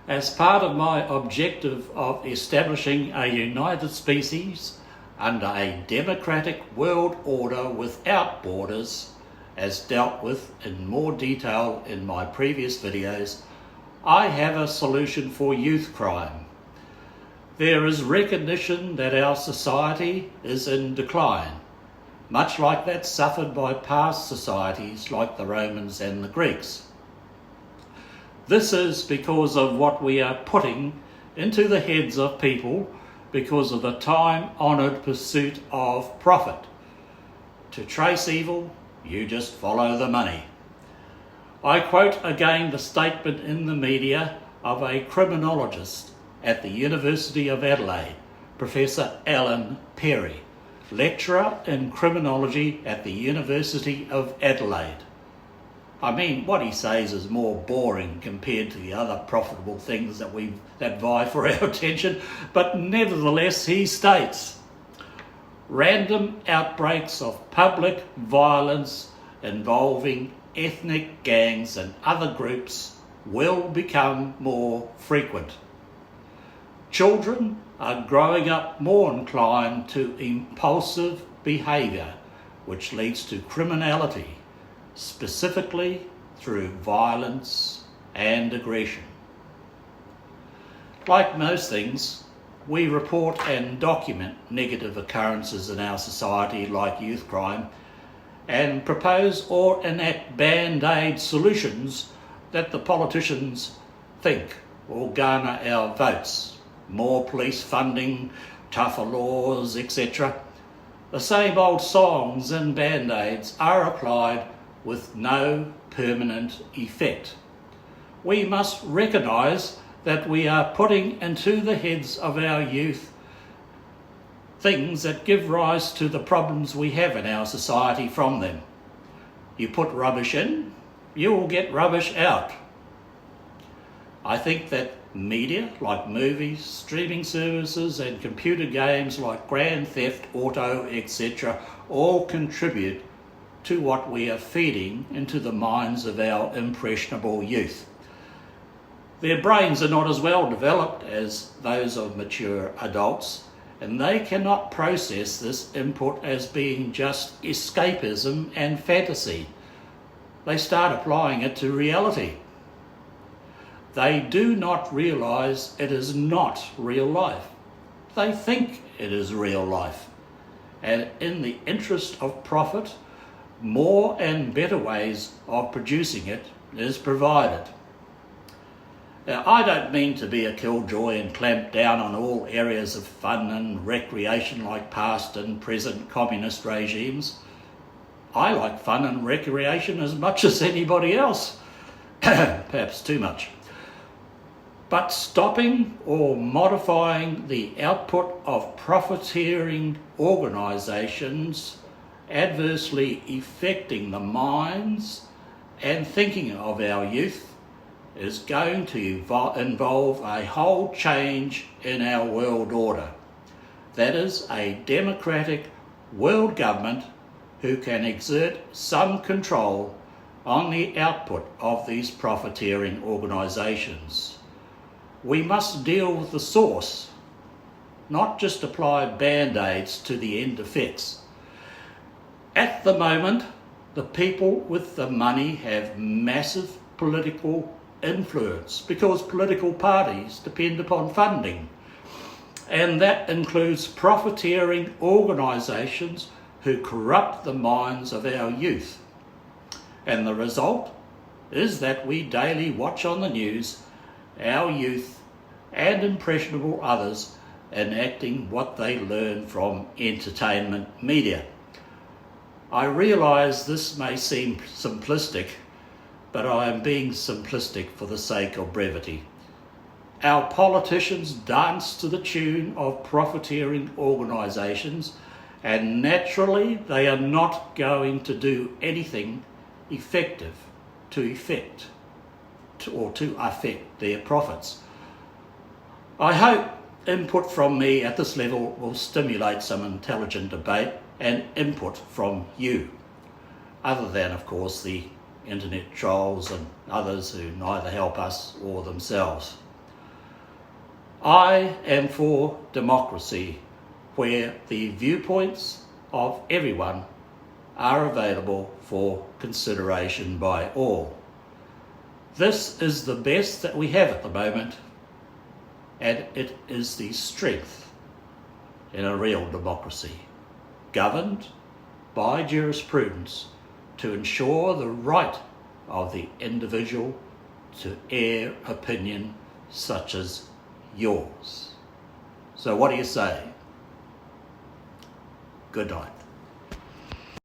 As part of my objective of establishing a united species under a democratic world order without borders, as dealt with in more detail in my previous videos, I have a solution for youth crime. There is recognition that our society is in decline, much like that suffered by past societies like the Romans and the Greeks. This is because of what we are putting into the heads of people because of the time-honoured pursuit of profit. To trace evil, you just follow the money. I quote again the statement in the media of a criminologist at the University of Adelaide, Professor Alan Perry, lecturer in criminology at the University of Adelaide. I mean, what he says is more boring compared to the other profitable things that vie for our attention, but nevertheless he states, random outbreaks of public violence involving ethnic gangs and other groups will become more frequent. Children are growing up more inclined to impulsive behaviour, which leads to criminality, specifically through violence and aggression. Like most things, we report and document negative occurrences in our society like youth crime and propose or enact band-aid solutions that the politicians think will garner our votes. More police funding, tougher laws, etc. The same old songs and band-aids are applied with no permanent effect. We must recognise that we are putting into the heads of our youth things that give rise to the problems we have in our society from them. You put rubbish in, you will get rubbish out. I think that media like movies, streaming services and computer games like Grand Theft Auto, etc. all contribute to what we are feeding into the minds of our impressionable youth. Their brains are not as well developed as those of mature adults, and they cannot process this input as being just escapism and fantasy. They start applying it to reality. They do not realise it is not real life. They think it is real life. And in the interest of profit, more and better ways of producing it is provided. Now, I don't mean to be a killjoy and clamp down on all areas of fun and recreation like past and present communist regimes. I like fun and recreation as much as anybody else, perhaps too much. But stopping or modifying the output of profiteering organisations adversely affecting the minds and thinking of our youth is going to involve a whole change in our world order. That is, a democratic world government who can exert some control on the output of these profiteering organisations. We must deal with the source, not just apply band-aids to the end effects. At the moment, the people with the money have massive political influence because political parties depend upon funding. And that includes profiteering organisations who corrupt the minds of our youth. And the result is that we daily watch on the news our youth and impressionable others enacting what they learn from entertainment media. I realise this may seem simplistic, but I am being simplistic for the sake of brevity. Our politicians dance to the tune of profiteering organisations, and naturally they are not going to do anything effective to affect their profits. I hope input from me at this level will stimulate some intelligent debate and input from you, other than, of course, the internet trolls and others who neither help us or themselves. I am for democracy, where the viewpoints of everyone are available for consideration by all. This is the best that we have at the moment, and it is the strength in a real democracy, governed by jurisprudence to ensure the right of the individual to air opinion such as yours. So what do you say? Good night.